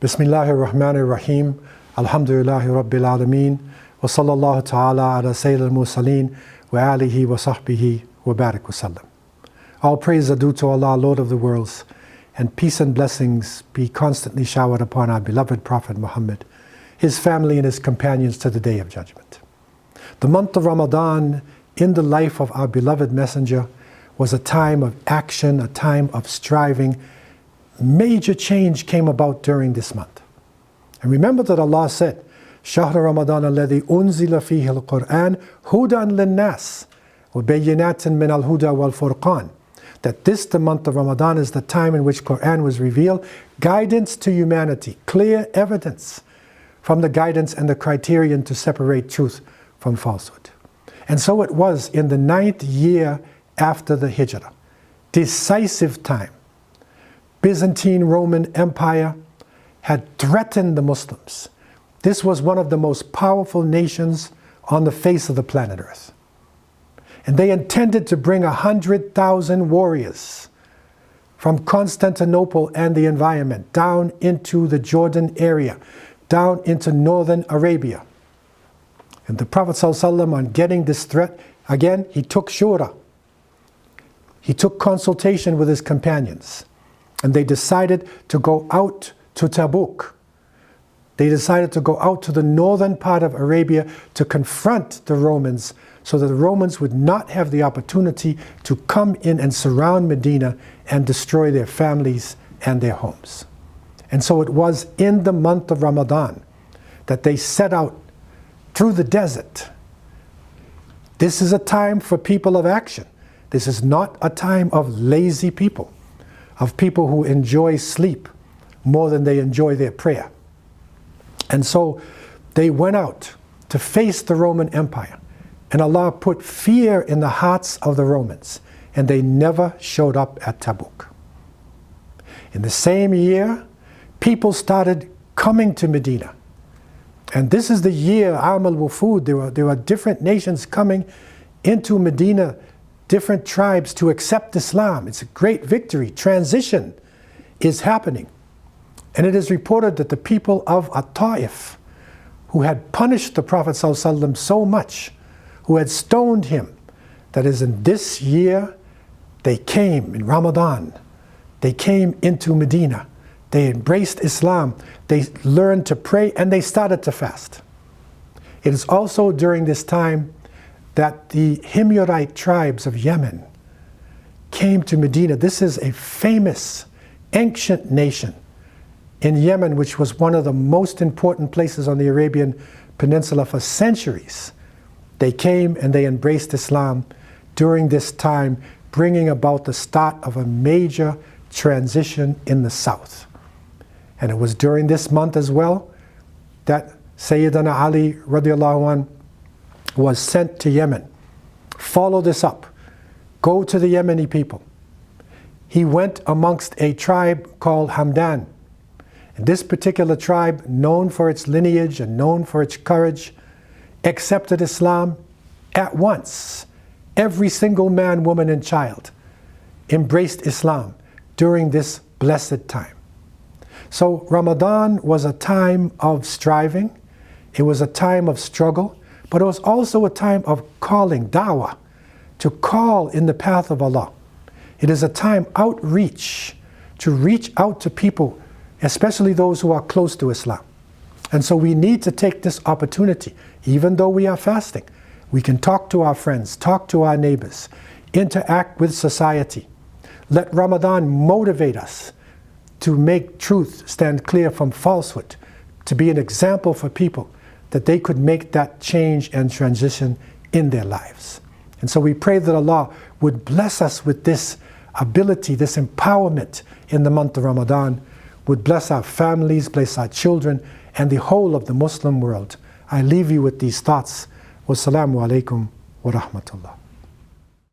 Bismillahir Rahmanir Rahim. Alhamdulillahi Rabbil Alameen. Wa sallallahu ta'ala ala Sayyidil Mursaleen wa alihi wa sahbihi wa barik wa sallam. All praise are due to Allah, Lord of the worlds, and peace and blessings be constantly showered upon our beloved Prophet Muhammad, his family and his companions to the Day of Judgment. The month of Ramadan in the life of our beloved Messenger was a time of action, a time of striving. Major change came about during this month. And remember that Allah said, شهر رمضان الذي أنزل فيه القرآن هدى للناس وبينات من الهدى والفرقان. That this, the month of Ramadan, is the time in which Quran was revealed, guidance to humanity, clear evidence from the guidance and the criterion to separate truth from falsehood. And so it was in the 9th year after the Hijrah, decisive time. Byzantine Roman Empire had threatened the Muslims. This was one of the most powerful nations on the face of the planet Earth. And they intended to bring 100,000 warriors from Constantinople and the environment down into the Jordan area, down into northern Arabia. And the Prophet ﷺ, on getting this threat, again, he took shura. He took consultation with his companions. And they decided to go out to Tabuk. They decided to go out to the northern part of Arabia to confront the Romans so that the Romans would not have the opportunity to come in and surround Medina and destroy their families and their homes. And so it was in the month of Ramadan that they set out through the desert. This is a time for people of action. This is not a time of lazy people, of people who enjoy sleep more than they enjoy their prayer. And so they went out to face the Roman Empire. And Allah put fear in the hearts of the Romans. And they never showed up at Tabuk. In the same year, people started coming to Medina. And this is the year, Aam al-Wufud, there were different nations coming into Medina, different tribes to accept Islam. It's a great victory. Transition is happening. And it is reported that the people of At-Ta'if, who had punished the Prophet ﷺ so much, who had stoned him, that is in this year, they came in Ramadan. They came into Medina. They embraced Islam. They learned to pray and they started to fast. It is also during this time that the Himyarite tribes of Yemen came to Medina. This is a famous, ancient nation in Yemen, which was one of the most important places on the Arabian Peninsula for centuries. They came and they embraced Islam during this time, bringing about the start of a major transition in the south. And it was during this month as well that Sayyidina Ali radiallahu anh was sent to Yemen. Follow this up. Go to the Yemeni people. He went amongst a tribe called Hamdan. And this particular tribe, known for its lineage and known for its courage, accepted Islam at once. Every single man, woman, and child embraced Islam during this blessed time. So Ramadan was a time of striving. It was a time of struggle. But it was also a time of calling, da'wah, to call in the path of Allah. It is a time outreach, to reach out to people, especially those who are close to Islam. And so we need to take this opportunity, even though we are fasting. We can talk to our friends, talk to our neighbors, interact with society. Let Ramadan motivate us to make truth stand clear from falsehood, to be an example for people, that they could make that change and transition in their lives. And so we pray that Allah would bless us with this ability, this empowerment in the month of Ramadan, would bless our families, bless our children, and the whole of the Muslim world. I leave you with these thoughts. Wassalamu alaikum wa rahmatullah.